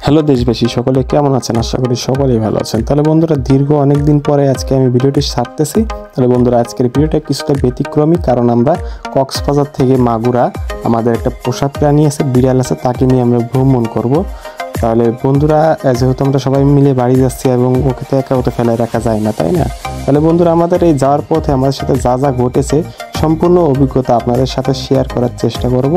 Hello দেশবাসী, সকলে কেমন আছেন? আশা করি সকলেই ভালো আছেন। তাহলে বন্ধুরা, দীর্ঘ অনেক দিন পরে আজকে আমি ভিডিওটি ছাড়তেছি। তাহলে বন্ধুরা, আজকের ভিডিওটা কিছুটা ব্যতিক্রমী, কারণ আমরা কক্সবাজার থেকে মাগুরা আমাদের একটা পোষা প্রাণী আছে, বিড়াল আছে, তাকে নিয়ে আমরা ভ্রমণ করব। তাহলে বন্ধুরা, যেহেতু আমরা সবাই মিলে বাড়ি যাচ্ছি এবং ওকে তো একা ওতে ফেলায় রাখা যায় না, তাই না? তাহলে বন্ধুরা, আমাদের এই যাওয়ার পথে আমাদের সাথে যা যা ঘটেছে সম্পূর্ণ অভিজ্ঞতা আপনাদের সাথে শেয়ার করার চেষ্টা করব।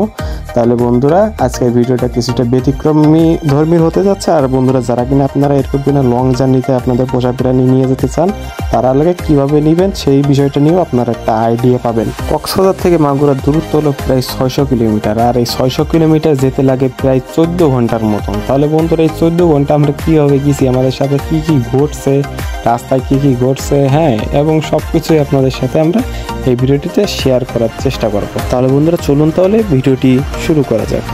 তাহলে বন্ধুরা, আজকের ভিডিওটা কিছুটা ব্যতিক্রমী ধর্মীর হতে যাচ্ছে। আর বন্ধুরা, যারা কিনা আপনারা এরকম কিনা লং জার্নিতে আপনাদের পোষা প্রাণী নিয়ে যেতে চান, তারা আগে কীভাবে নেবেন সেই বিষয়টা নিয়েও আপনারা একটা আইডিয়া পাবেন। কক্সবাজার থেকে মাগুরার দূরত্ব হলো প্রায় 600 কিলোমিটার, আর এই 600 কিলোমিটার যেতে লাগে প্রায় 14 ঘন্টার মতন। তাহলে বন্ধুরা, এই 14 ঘন্টা আমরা কীভাবে গেছি, আমাদের সাথে কী কী ঘটছে, রাস্তায় কী কী ঘটছে, হ্যাঁ, এবং সব কিছুই আপনাদের সাথে আমরা এই ভিডিওটিতে শেয়ার করার চেষ্টা করব। তাহলে বন্ধুরা, চলুন তাহলে ভিডিওটি শুরু করা যাক।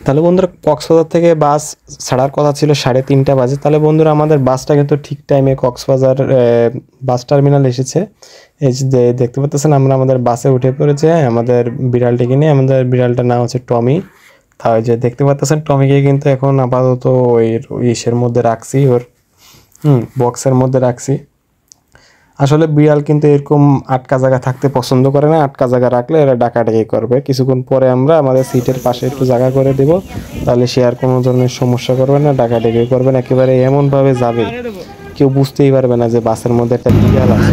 তাহলে বন্ধুরা, কক্সবাজার থেকে বাস ছাড়ার কথা ছিল 3:30 বাজে। তাহলে বন্ধুরা, আমাদের বাসটা কিন্তু ঠিক টাইমে কক্সবাজার বাস টার্মিনাল এসেছে। এই যে দেখতে পাচ্ছেন, আমরা আমাদের বাসে উঠে পড়েছি। আমাদের বিড়ালটিকে নিয়ে, আমাদের বিড়ালটার নাম হচ্ছে টমি। তাই যে দেখতে পাচ্ছেন, টমিকে কিন্তু এখন আপাতত ওই ইসের মধ্যে রাখছি, ওর বক্সের মধ্যে রাখছি। আসলে বিড়াল কিন্তু এরকম আটকা জায়গা থাকতে পছন্দ করে না। আটকা জায়গা রাখলে এরা ডাকাডাকি করবে। কিছুক্ষণ পরে আমরা আমাদের সিটের পাশে একটু জায়গা করে দেব, তাহলে সে আর কোনো ধরনের সমস্যা করবে না, ডাকাডাকি করবে না। একেবারে এমনভাবে যাবে কেউ বুঝতেই পারবে না যে বাসের মধ্যে একটা বিড়াল আছে।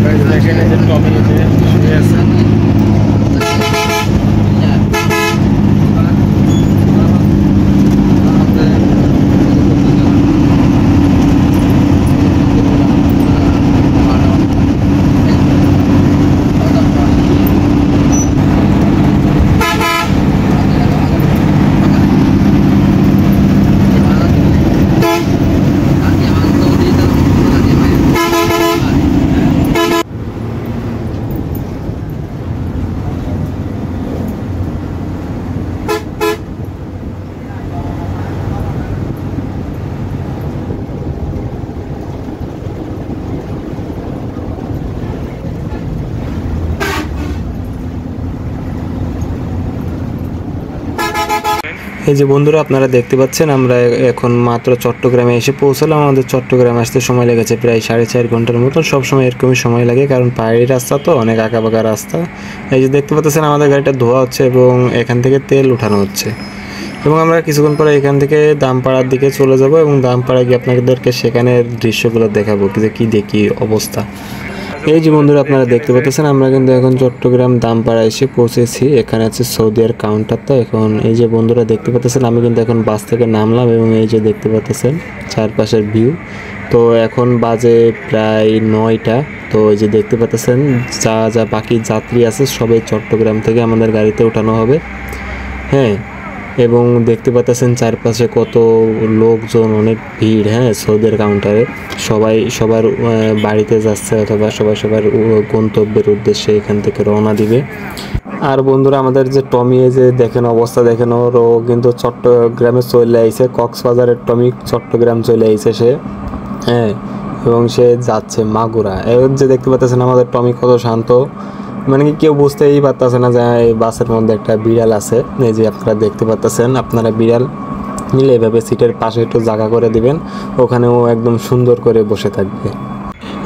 এই যে বন্ধুরা, আপনারা দেখতে পাচ্ছেন, আমরা এখন মাত্র চট্টগ্রামে এসে পৌঁছালাম। আমাদের চট্টগ্রামে আসতে সময় লেগেছে প্রায় 4.5 ঘন্টার মতো। সবসময় এরকমই সময় লাগে, কারণ পাহাড়ি রাস্তা তো, অনেক আঁকাবাঁকা রাস্তা। এই যে দেখতে পাচ্ছেন, আমাদের গাড়িটা ধোয়া হচ্ছে এবং এখান থেকে তেল উঠানো হচ্ছে। এবং আমরা কিছুক্ষণ পরে এখান থেকে দামপাড়ার দিকে চলে যাব এবং দামপাড়ায় গিয়ে আপনাদেরকে সেখানের দৃশ্যগুলো দেখাবো যে কী দেখি অবস্থা। এই যে বন্ধুরা, আপনারা দেখতে পাচ্ছেন, আমরা কিন্তু এখন চট্টগ্রাম দামপাড়া এসে পৌঁছেছি। এখানে আছে সৌদিয়ার কাউন্টারটা। এখন এই যে বন্ধুরা দেখতে পাচ্ছেন, আমি কিন্তু এখন বাস থেকে নামলাম এবং এই যে দেখতে পাচ্ছেন চারপাশের ভিউ। তো এখন বাজে প্রায় 9টা। তো এই যে দেখতে পাচ্ছেন, যা যা বাকি যাত্রী আছে সবাই চট্টগ্রাম থেকে আমাদের গাড়িতে ওঠানো হবে, হ্যাঁ। এবং দেখতে পাচ্ছেন চারপাশে কত লোকজন, অনেক ভিড়, হ্যাঁ, সৌদের কাউন্টারে। সবাই সবার বাড়িতে যাচ্ছে অথবা সবাই সবার গন্তব্যের উদ্দেশ্যে এখান থেকে রওনা দিবে। আর বন্ধুরা, আমাদের যে টমি, যে দেখেন অবস্থা, দেখেন ওরও কিন্তু চট্টগ্রামে চলে আইছে। কক্সবাজারের টমি চট্টগ্রাম চলে আইছে সে, হ্যাঁ। এবং সে যাচ্ছে মাগুরা। এর যে দেখতে পাচ্ছেন আমাদের টমি কত শান্ত, মানে কি কেউ বুঝতেই পারতেছে না যে এই বাসের মধ্যে একটা বিড়াল আছে। এই যে আপনারা দেখতে পাচ্ছেন, আপনারা বিড়াল নিলে এভাবে সিটের পাশে একটু জায়গা করে দিবেন, ওখানেও একদম সুন্দর করে বসে থাকবে।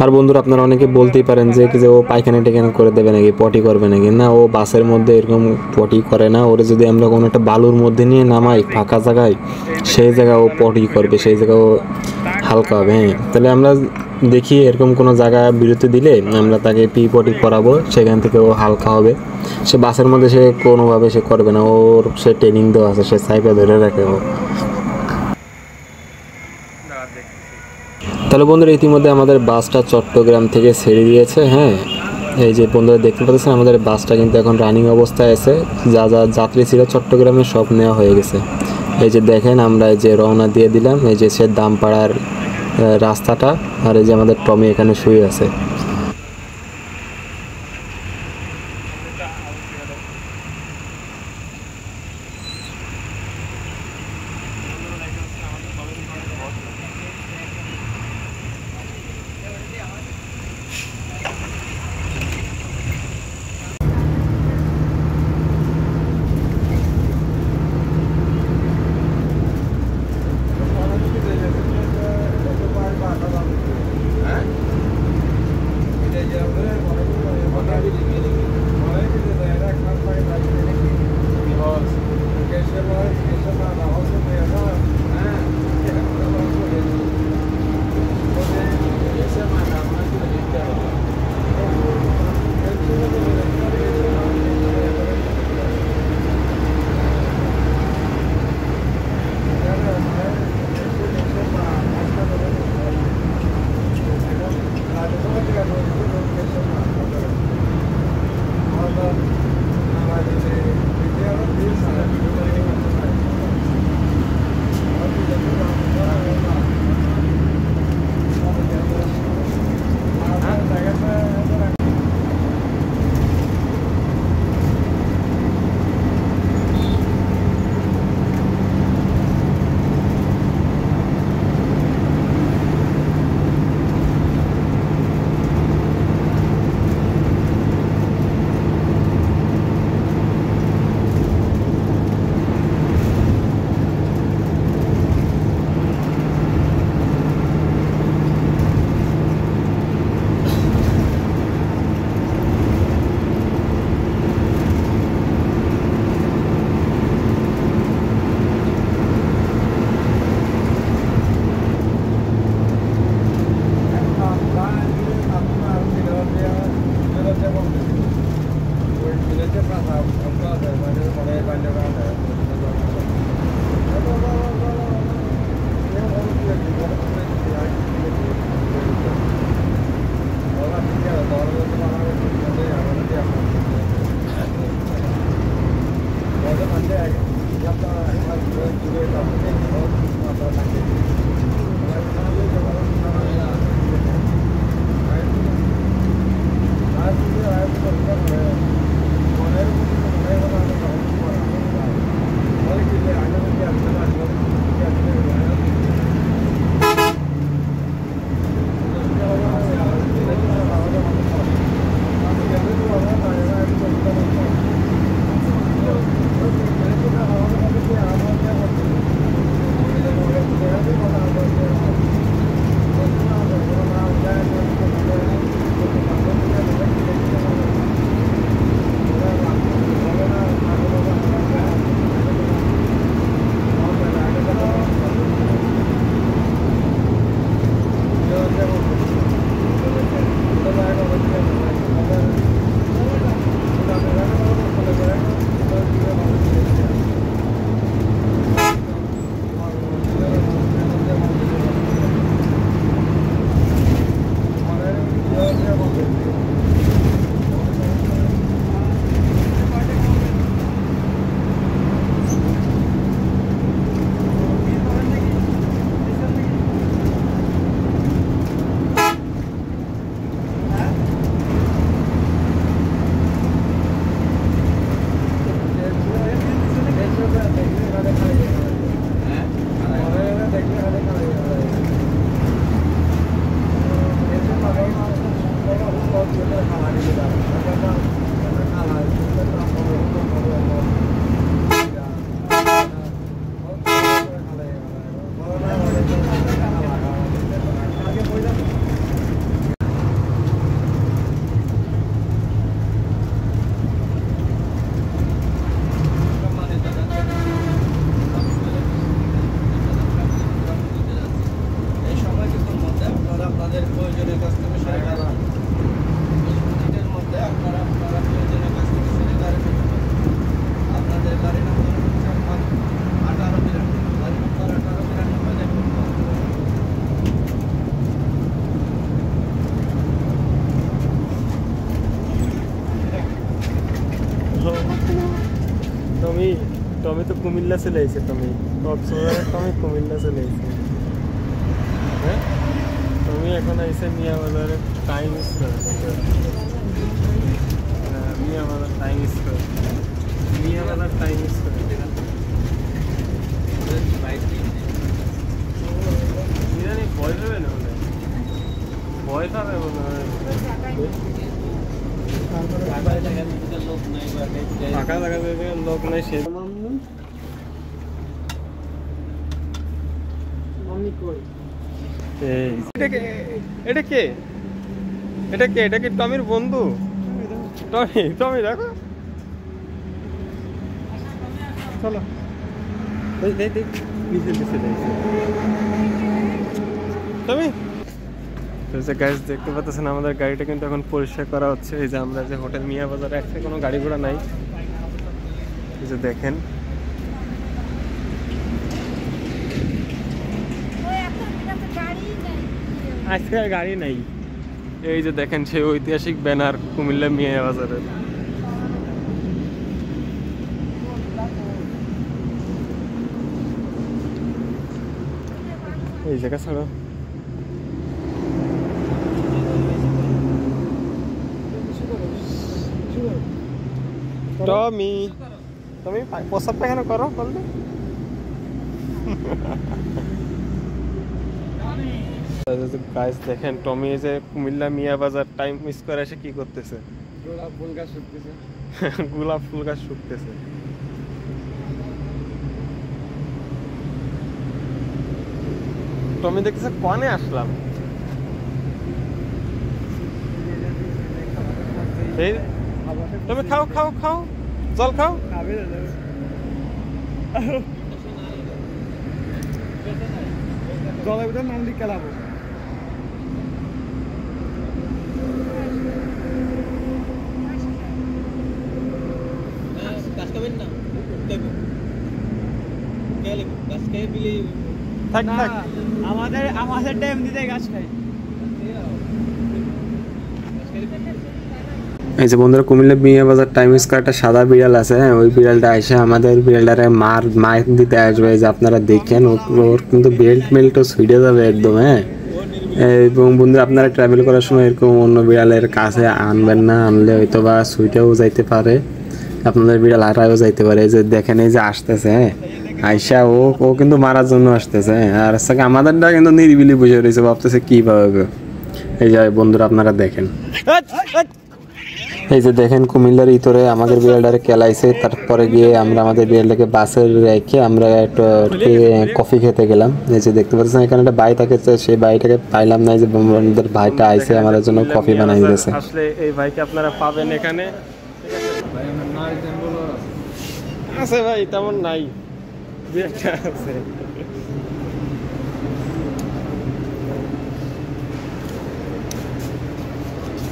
আর বন্ধুরা, আপনারা অনেকে বলতেই পারেন যে ও পায়খানা টেখানা করে দেবে নাকি, পটি করবে নাকি। না, ও বাসের মধ্যে এরকম পটি করে না। ওরে যদি আমরা কোনো একটা বালুর মধ্যে নিয়ে নামাই ফাঁকা জায়গায়, সেই জায়গায় ও পটি করবে, সেই জায়গায় ও হালকা হবে, হ্যাঁ। তাহলে আমরা দেখি এরকম কোনো জায়গা বিরতি দিলে আমরা তাকে পটি করাবো, সেখান থেকে ও হালকা হবে। সে বাসের মধ্যে সে কোনোভাবে সে করবে না, ওর সে ট্রেনিং দেওয়া আছে, সে সাইপে ধরে রাখে ও। তাহলে বন্ধুরা, ইতিমধ্যে আমাদের বাসটা চট্টগ্রাম থেকে ছেড়ে দিয়েছে, হ্যাঁ। এই যে বন্ধুরা দেখতে পাচ্ছেন, আমাদের বাসটা কিন্তু এখন রানিং অবস্থায় আছে। যা যা যাত্রী ছিল চট্টগ্রামে সব নেওয়া হয়ে গেছে। এই যে দেখেন, আমরা এই যে রওনা দিয়ে দিলাম। এই যে সে দামপাড়ার রাস্তাটা, আর এই যে আমাদের টমি এখানে শুয়ে আছে। টমি তো কুমিল্লা চলে আইছে, টমি কক্সবাজার, টমি কুমিল্লা চলে আইছে। হ্যাঁ, টমি এখন আইছে মিয়া বাজারে টাইম স্কোয়ার। মিয়া বাজার টাইম স্কোয়ার, মিয়া বাজার টাইম স্কোয়ার। ভয় পাবে না মনে হয়, ভয় পাবে মনে হয়। ফাঁকা জায়গা লোক নাই, সে এটা কে? এটা কে? এটা কি টমির বন্ধু? টমি, টমি দেখো, চলো টমি। গাইস দেখতে পাচ্ছেন আমাদের গাড়িটা কিন্তু এখন পরিষ্কার করা হচ্ছে। এই যে আমরা যে হোটেল মিয়া বাজারে আসছে, কোনো গাড়ি ঘোড়া নাই। এই যে দেখেন, আজকে আর গাড়ি নাই। এই যে দেখেন সেই ঐতিহাসিক ব্যানার কুমিল্লা মিয়া বাজারের। এই জায়গা ছাড়ো, টমি, তুমি প্রসাব পায়খানা করো বললে। গাইস দেখেন টমি এই যে কুমিল্লা মিয়া বাজার টাইম মিস করে এসে কি করতেছে, গোলাপ ফুল গাছ শুকতেছে। গোলাপ ফুল গাছ শুকতেছে। টমি দেখতেছে কনে আসলাম। তুমি খাও খাও খাও, জল খাও। জলের ভিতরে নাম লিখে লাভ। কাজ করবেন না। থাক থাক আমাদের টাইম দিতে গাছ খাই। এই যে বন্ধুরা কুমিল্লা বিয়ে বাজার টাইম স্কোয়ার একটা সাদা বিড়াল আছে, ওই বিড়ালটা এসে আমাদের বিড়ালটারে মার দিতে আসবে। যে আপনারা দেখেন ওর কিন্তু বেল্টও ছুটে যাবে একদম। হ্যাঁ, এবং বন্ধুরা আপনারা ট্রাভেল করার সময় এরকম অন্য বিড়ালের কাছে আনবেন না, আনলে হয়তো বা ছুটেও যাইতে পারে, আপনাদের বিড়াল হারায়ও যাইতে পারে। এই যে দেখেন এই যে আসতেছে, হ্যাঁ আইসা ও কিন্তু মারার জন্য আসতেছে। আর আমাদেরটা কিন্তু নিরিবিলি বসে রয়েছে, ভাবতেছে কি পাবে। এই যে বন্ধুরা আপনারা দেখেন, এই যে দেখেন কুমিল্লার ইতরে আমাদের বিড়ালটারে কেলাইছে। তারপরে গিয়ে আমরা আমাদের বিড়ালটাকে বাসে রেখে আমরা একটু কফি খেতে গেলাম। এই যে দেখতে পাচ্ছেন এখানে একটা ভাই থাকে, সেই ভাইটাকে পাইলাম না। এই যে আমাদের ভাইটা আইছে আমাদের জন্য কফি বানাই দিয়েছে। আসলে এই ভাইকে আপনারা পাবেন এখানে। আছে ভাই তেমন নাই, দুই একটা আছে।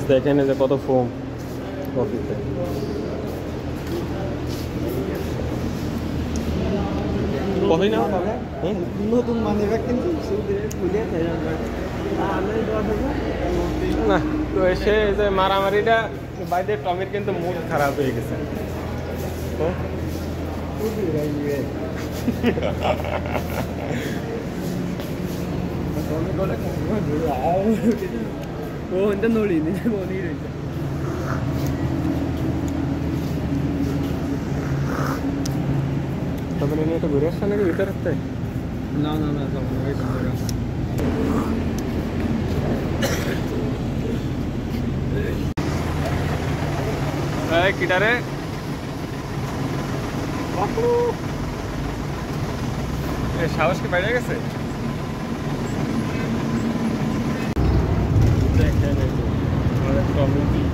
দেখেন যে কত ফোম কফিতে। কফি না নতুন মানে কিন্তু না তো এসে যে মারামারিটা বাইরে টমির কিন্তু মুড খারাপ হয়ে গেছে। ও എന്താ നോളി നിന്നെ പോന്നില്ല তবে নিয়ে একটা ঘুরে আসছে নাকি ভিতরে আসতে? না না না কিটারে সাহস কি বাইরে গেছে?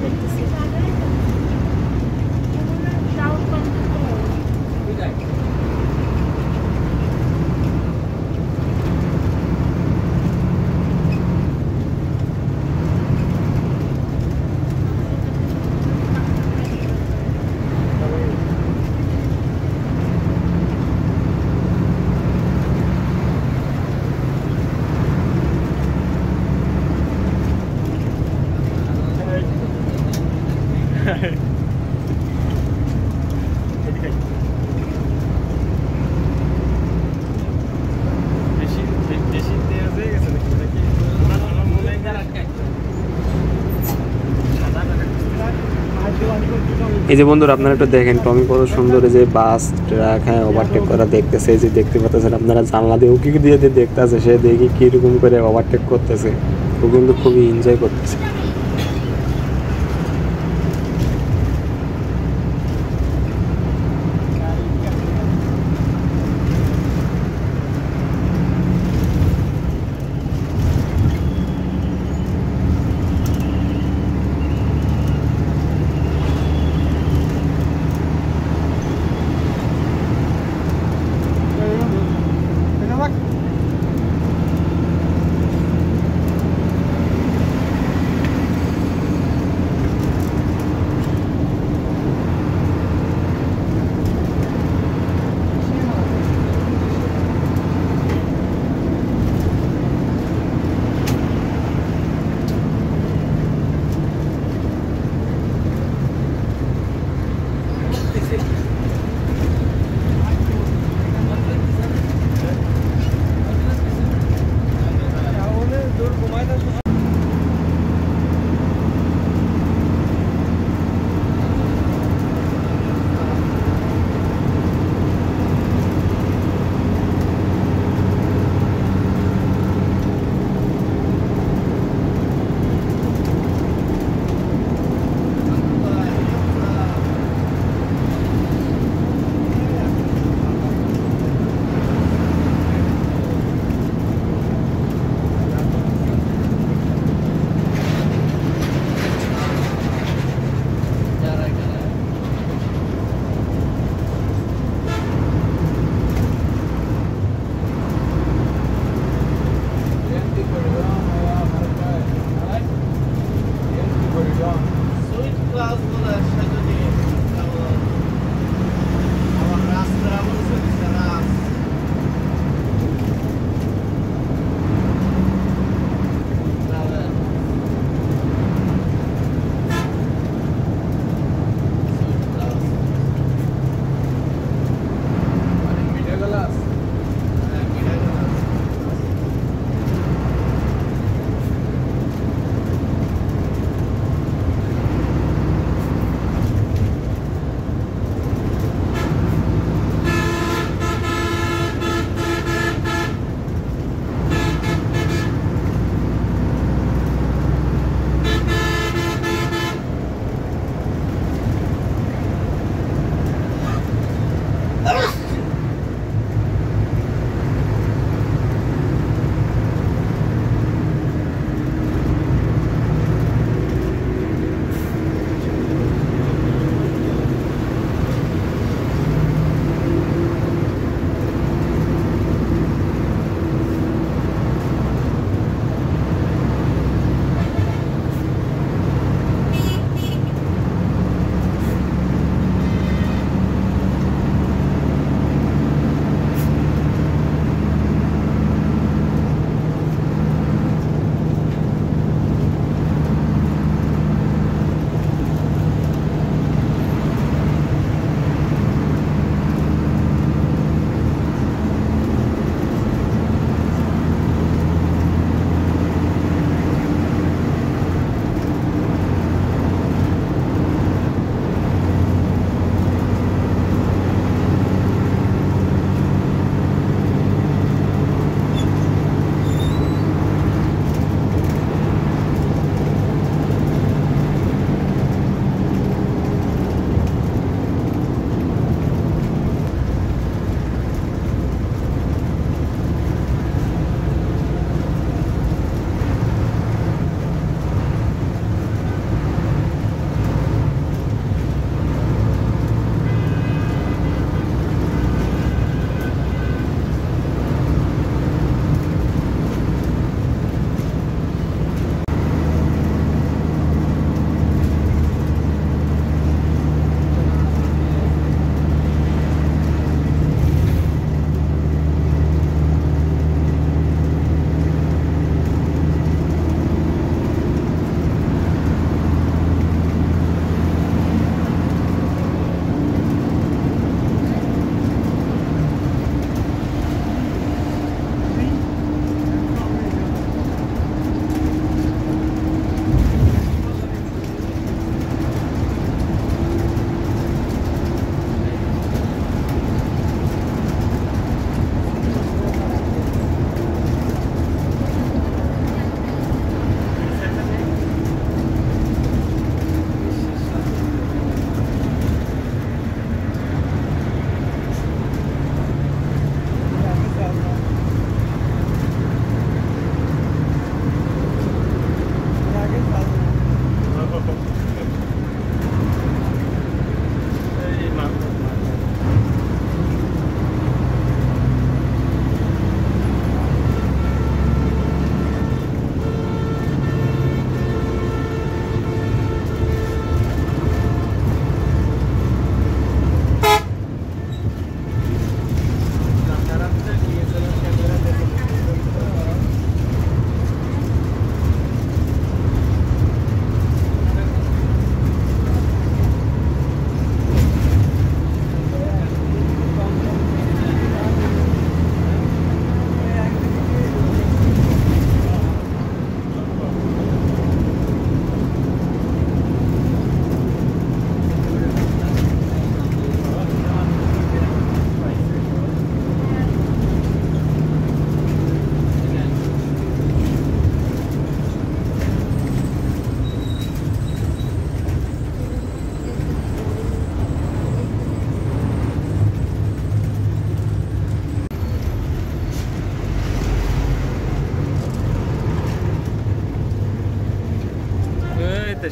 করতেছে এই যে বন্ধুরা আপনারা একটু দেখেন টমি কত সুন্দর যে বাস ট্রাক হ্যাঁ ওভারটেক করা দেখতেছে। এই যে দেখতে পাচ্ছেন আপনারা জানলা দিয়ে উকি দিয়ে দেখতেছে, সে দেখি কিরকম করে ওভারটেক করতেছে। ও কিন্তু খুবই এনজয় করতেছে।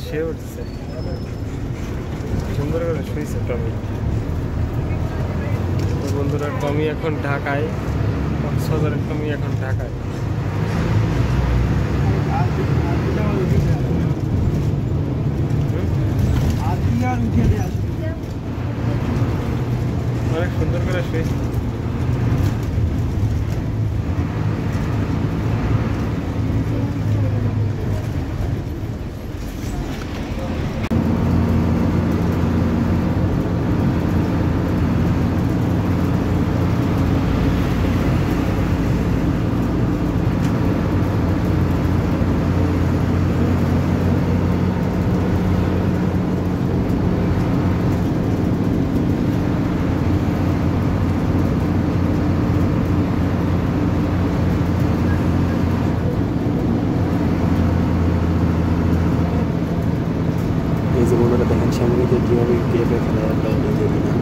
সে উঠছে, সুন্দর করে শুয়েছে টমি। তো বন্ধুরা, টমি এখন ঢাকায়, কক্সবাজারের টমি এখন ঢাকায়। অনেক সুন্দর করে শুয়েছে। এই যে বন্ধুরা দেখেন সামনেকে কীভাবে কেঁপে ফেলে একদম নিজের না।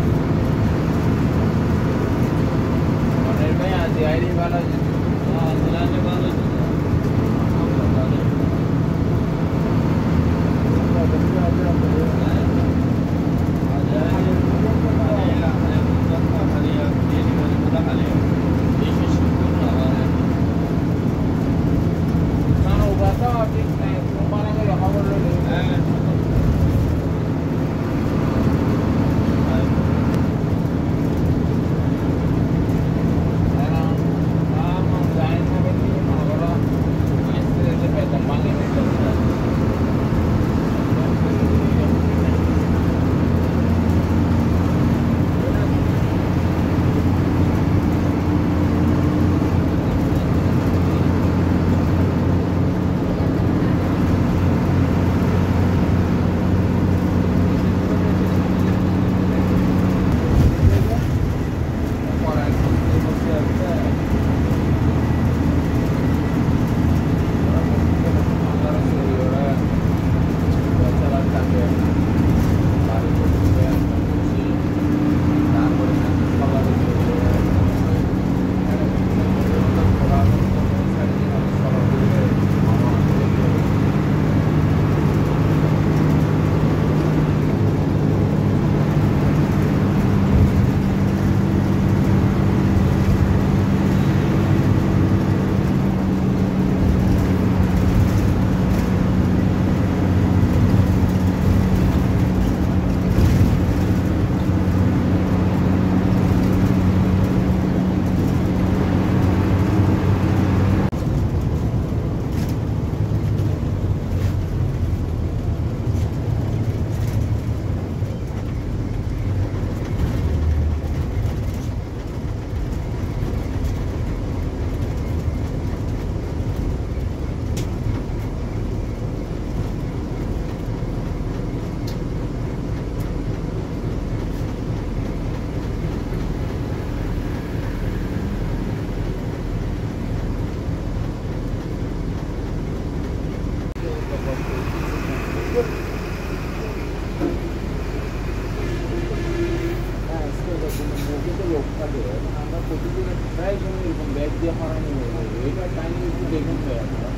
আমরা প্রতিদিন প্রায় সময় এরকম ব্যাগ দিয়ে হারানো হয়ে যাবে, এটা টাইম একটু দেখুন তো আপনারা।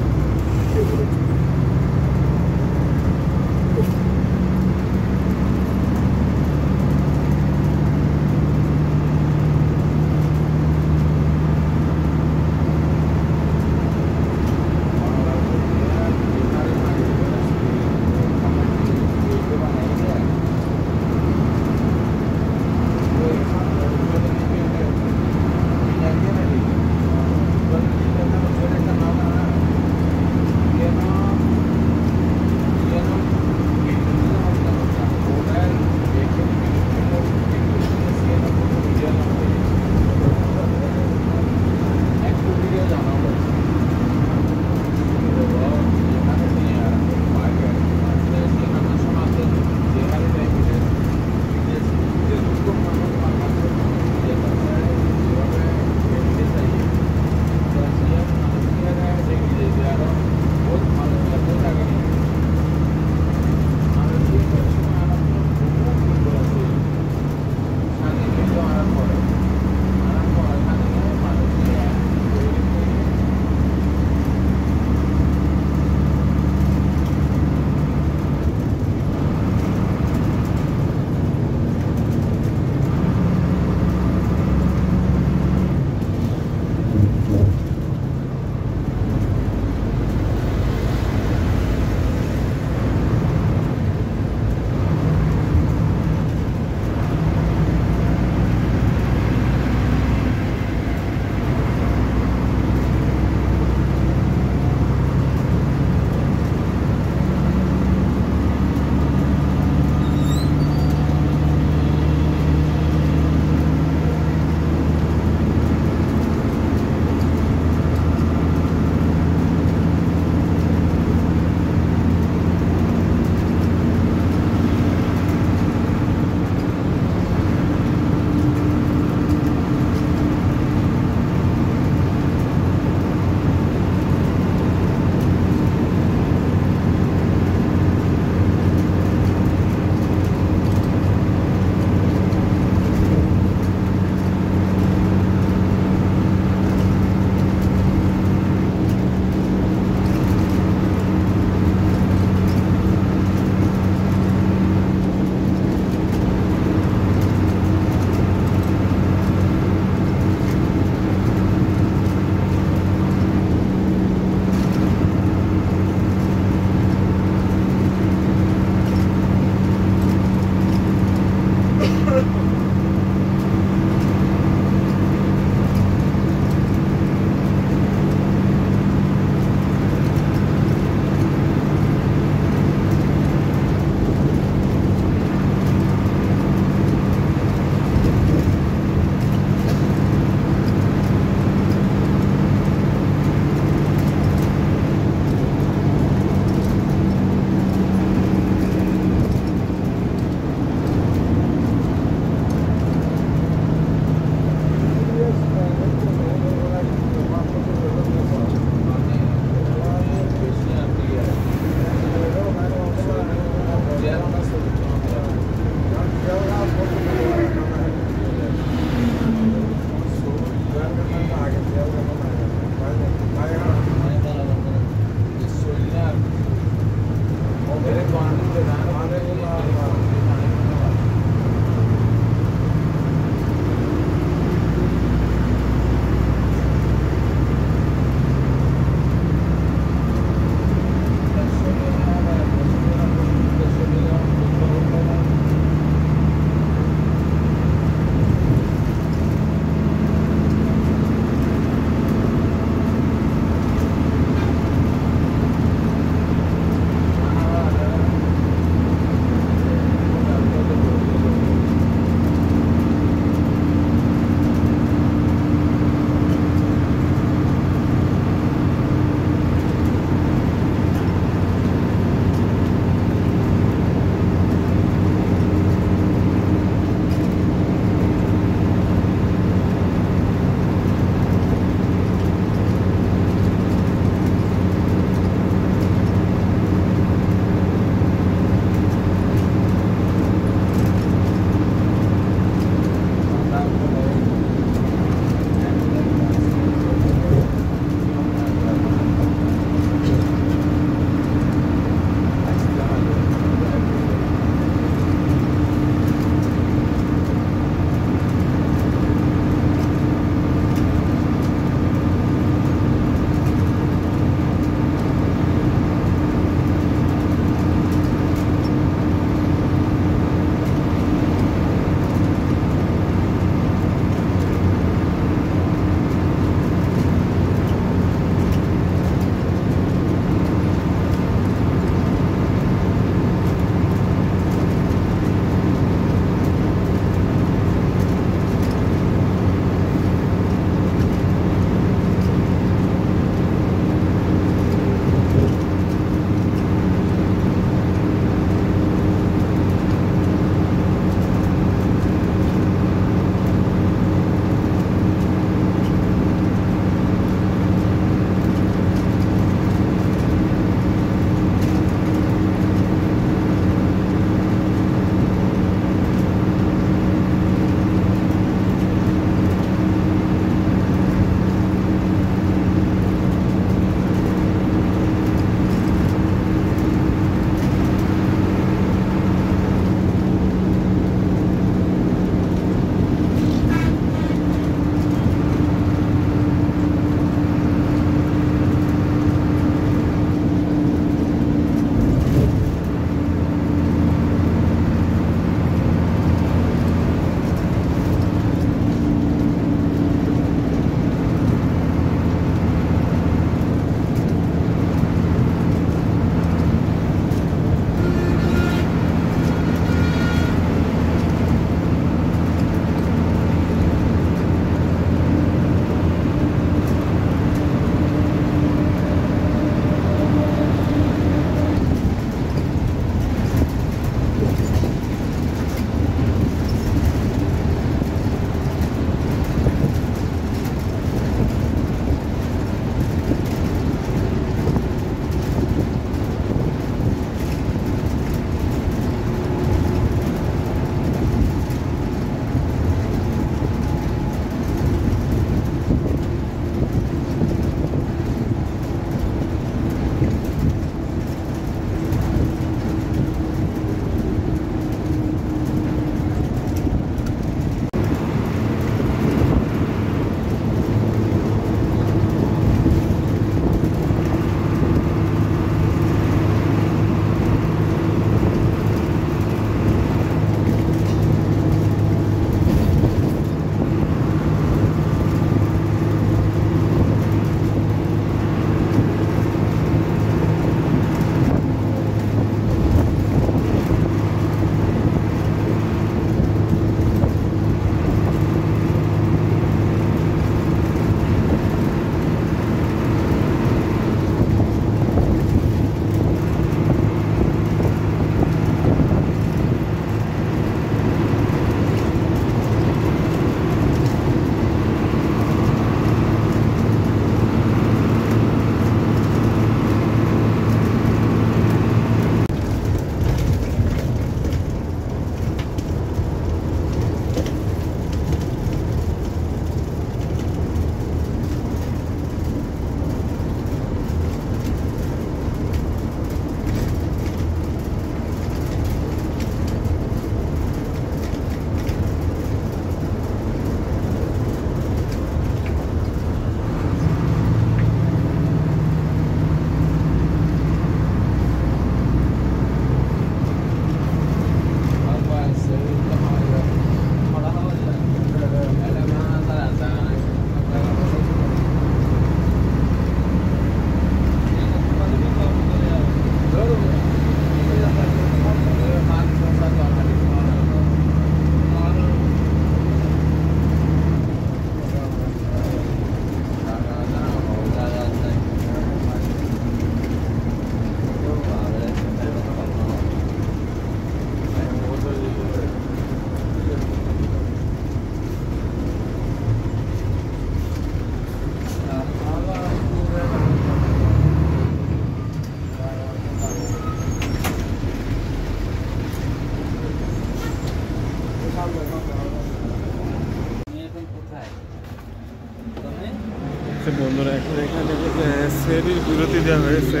আছে বন্ধুরা, এখন এখানে সেরির বিরতি দেওয়া হয়েছে।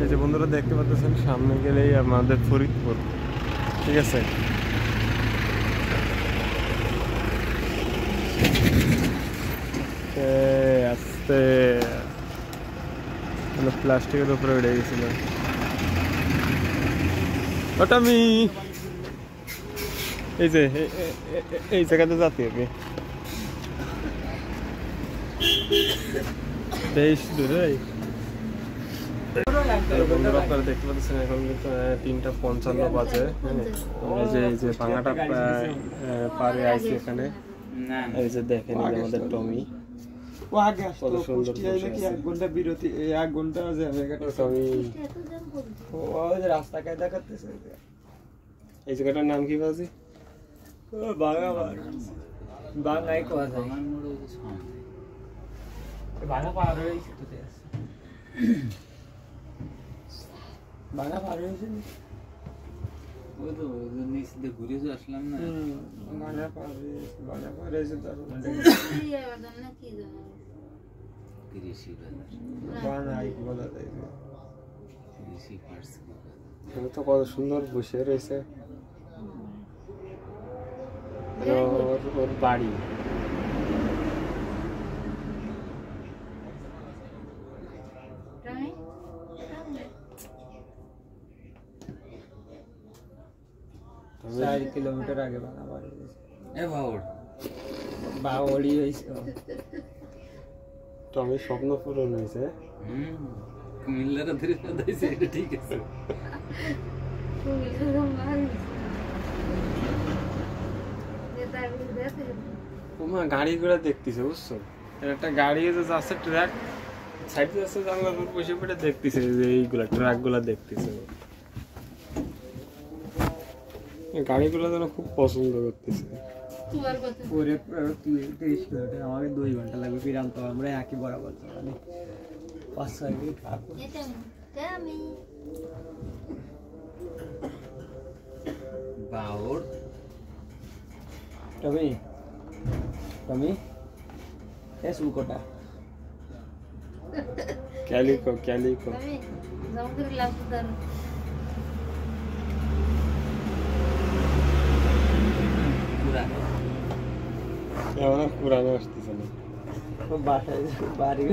এই যে বন্ধুরা দেখতে পাচ্ছেন সামনে গেলেই আমাদের ফরিদপুর, ঠিক আছে। আস্তে প্লাস্টিকের উপরে উঠে গেছিল ওটা। আমি এই যে এই জায়গাতে যাতে হবে বেশ দূরে। বন্ধুরা আপনারা দেখতে পাচ্ছেন এখন কিন্তু 3:55 বাজে। এই যে ভাঙাটা পারে আইছি এখানে। এই যে দেখেন আমাদের টমি কত সুন্দর বিরতি, 1 ঘন্টা রাস্তা কায়দা করতেছে। এই জায়গাটার নাম কি বাজি? আসলাম না তো কত সুন্দর বসে রয়েছে ওর বাড়ি। কিলোমিটার আগে বাউড়ি হয়েছে। টমির স্বপ্ন পূরণ হয়েছে। কুমিল্লারা ধরে পাঠাইছে, এটা ঠিক আছে। গাড়ি ঘোড়া দেখতেছে বুঝছো, একটা গাড়ি যাচ্ছে ট্রাক সাইডে যাচ্ছে, জানলার উপর বসে পড়ে দেখতেছে যে এইগুলা ট্রাক গুলা দেখতেছে। গাড়িগুলো যেন খুব পছন্দ করতেছে। আমাকে 2 ঘন্টা লাগবে ফিরাম, তো আমরা একই বরাবর মানে 5-6 মিনিট বাউর। টমি কোটা ক্যালিকো পুরানো আসতেছে না। বাসায় বাড়ি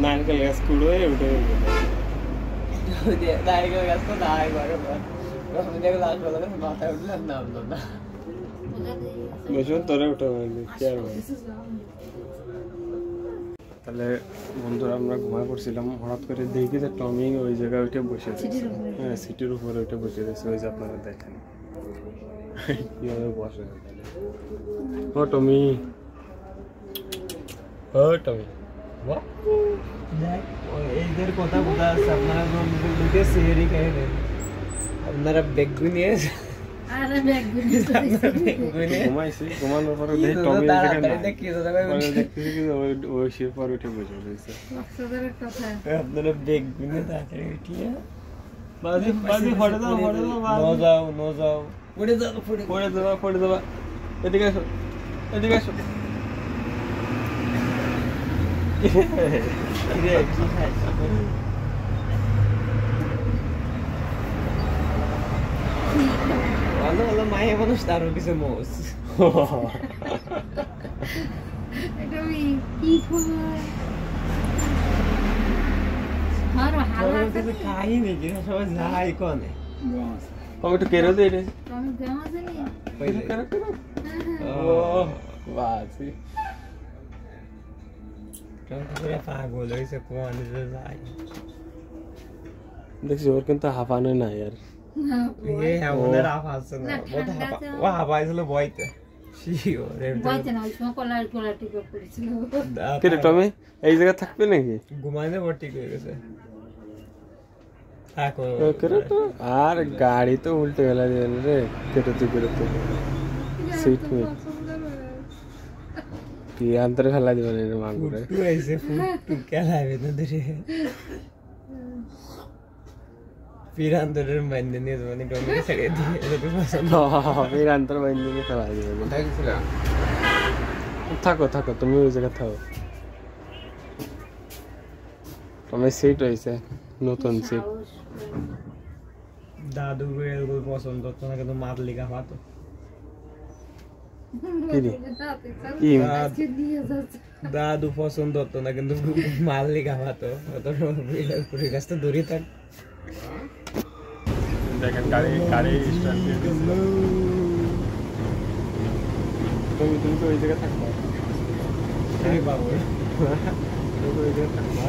নারকেল গাছ কুড়োয় উঠে নারকেল গাছ তো নাই মাথায় উঠলাম নামলো না। তোরে উঠে পারবি কি আর। তাহলে বন্ধুরা আমরা ঘুমায় পড়ছিলাম, হঠাৎ করে দেখি যে টমি ওই জায়গায় উঠে বসে রয়েছে। হ্যাঁ, সিটির উপরে উঠে বসে রয়েছে। ওই যে আপনারা দেখেন কিভাবে বসে। ও টমি, এইদের কথা বোঝা যাচ্ছে। আপনারা দুটো সিয়ারি খাইলেন, আপনারা বেগুনি নিয়ে ঘুমানোর পরে উঠে বসে রয়েছে। আপনারা বেগুনি তাড়াতাড়ি উঠিয়ে পড়ে যাবা। এদিকে আসো, এদিকে আসো। ভালো ভালো মায়ের মানুষ, তারও কিছু মোষ কাহিনী কিনা সবাই যাই কনে একটু কেরো দে রে। পাগল হয়েছে কোনে যাই। দেখছি ওর কিন্তু হাঁপানো নাই আর। এই জায়গা থাকবে নাকি? ঘুমাইলে ঠিক হয়ে গেছে। আর গাড়ি তো উল্টে গেল রে, কেটে বেরোতে সিট মিট আন্তরে ফেলা দিবেন মাগুরে। পিরান্তরের মাইন্ডে নিয়ে মানে টমেটো ছেড়ে দিয়ে পিরান্তর মাইন্ডে নিয়ে ফেলা দিবেন। থাকো তুমি ওই জায়গায় থাকো। আমার সিট হয়েছে নতুন সিট। দাদু এরকম পছন্দ হতো না কিন্তু মাদলি খাওয়াতো। দাদু পছন্দ হতো না কিন্তু মাদলি খাওয়াতো। গাছটা দূরে থাক। দেখেন গাড়ি গাড়ি স্টার্ট দিয়ে দিয়েছিল। তুমি তো ওই জায়গায় থাকবা। বাবু তুমি ওই জায়গায় থাকবা।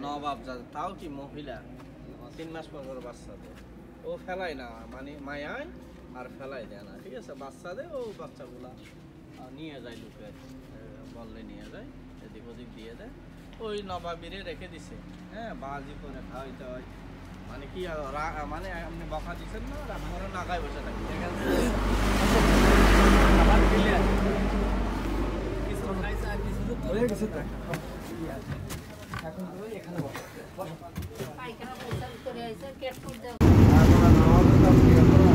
নবাব তাও কি মহিলা 3 মাস পর বাচ্চা দেয় ও ফেলায় না মানে মায়ায় আর ফেলাই দেয় না ঠিক আছে বাচ্চা দেয় ও বাচ্চাগুলা নিয়ে যায় লোকে বললে নিয়ে যায় এদিক ওদিক দিয়ে দেয় ওই নবাবিরে রেখে দিছে হ্যাঁ বাজি করে খাওয়াইতে হয় মানে কি মানে আপনি বকা দিচ্ছেন না রাখার নাগায় বসে থাকি ঠিক আছে আবার দিলে কিছু খাইছে আর কিছু হয়ে গেছে তো এখন তো এখানে বসে পায়খানা পয়সা করে আইছে কেট করে দাও আর নামাজে দাও কি করো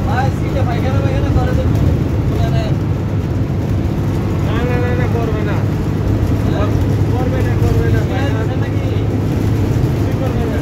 ভাই সিটে পায়খানা করে দেন মানে না করবে না করবে না পায়খানা নাকি কি করবে না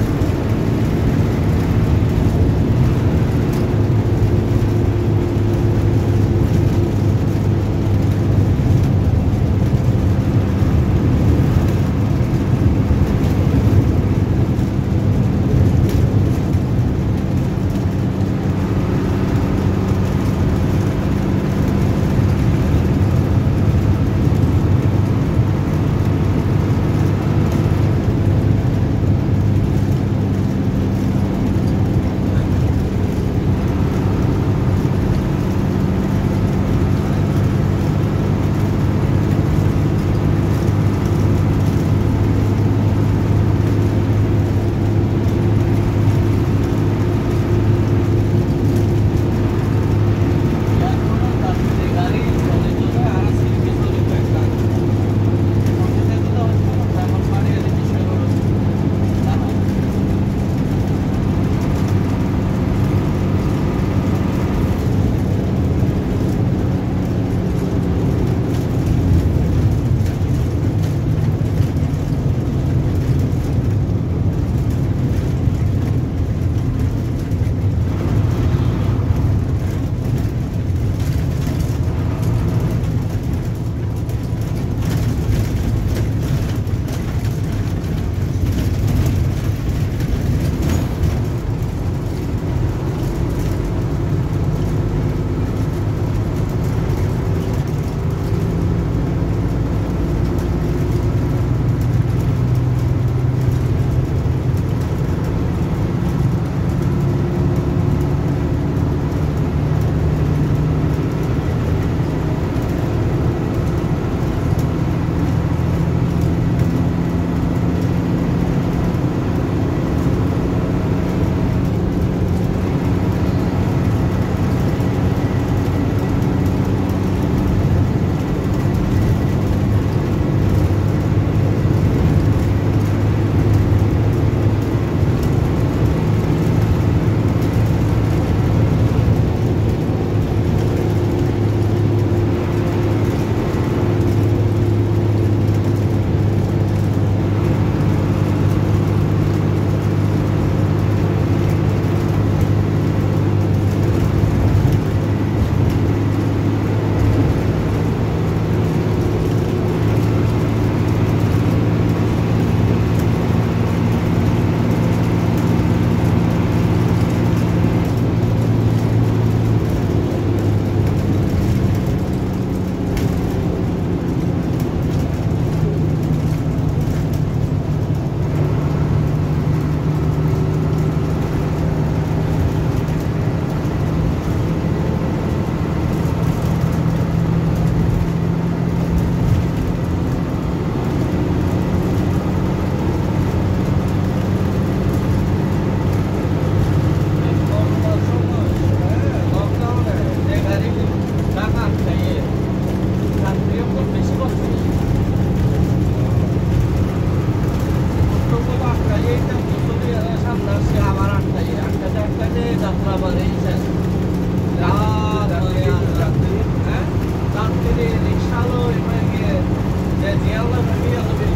নিয়ে আল্লাহ নিয়ে আসবে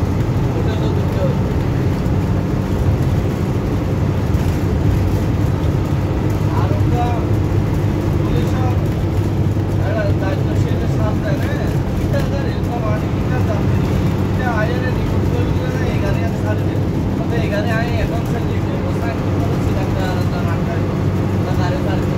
ওটা তো দিতে হবে আর ওটা পুলিশ দায়িত্বশীল সামনে ইটার গাড়ি সমানে ইটার দামে এটা আয়ের রিপোর্ট করে এই গাড়ি আর ছাড়ে দেবে তবে এই গাড়ি আয় এখন সে লিখে বসায় করে সিলেক্ট আর রাখায় ওটা গাড়ি ছাড়ে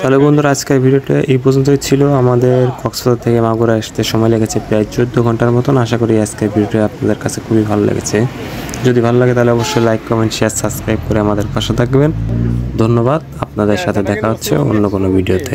তাহলে বন্ধুরা আজকের ভিডিওটা এই পর্যন্তই ছিল। আমাদের কক্সবাজার থেকে মাগুরা আসতে সময় লেগেছে প্রায় 14 ঘন্টার মতন। আশা করি আজকের ভিডিওটা আপনাদের কাছে খুবই ভালো লেগেছে। যদি ভালো লাগে তাহলে অবশ্যই লাইক, কমেন্ট, শেয়ার, সাবস্ক্রাইব করে আমাদের পাশে থাকবেন। ধন্যবাদ। আপনাদের সাথে দেখা হচ্ছে অন্য কোনো ভিডিওতে।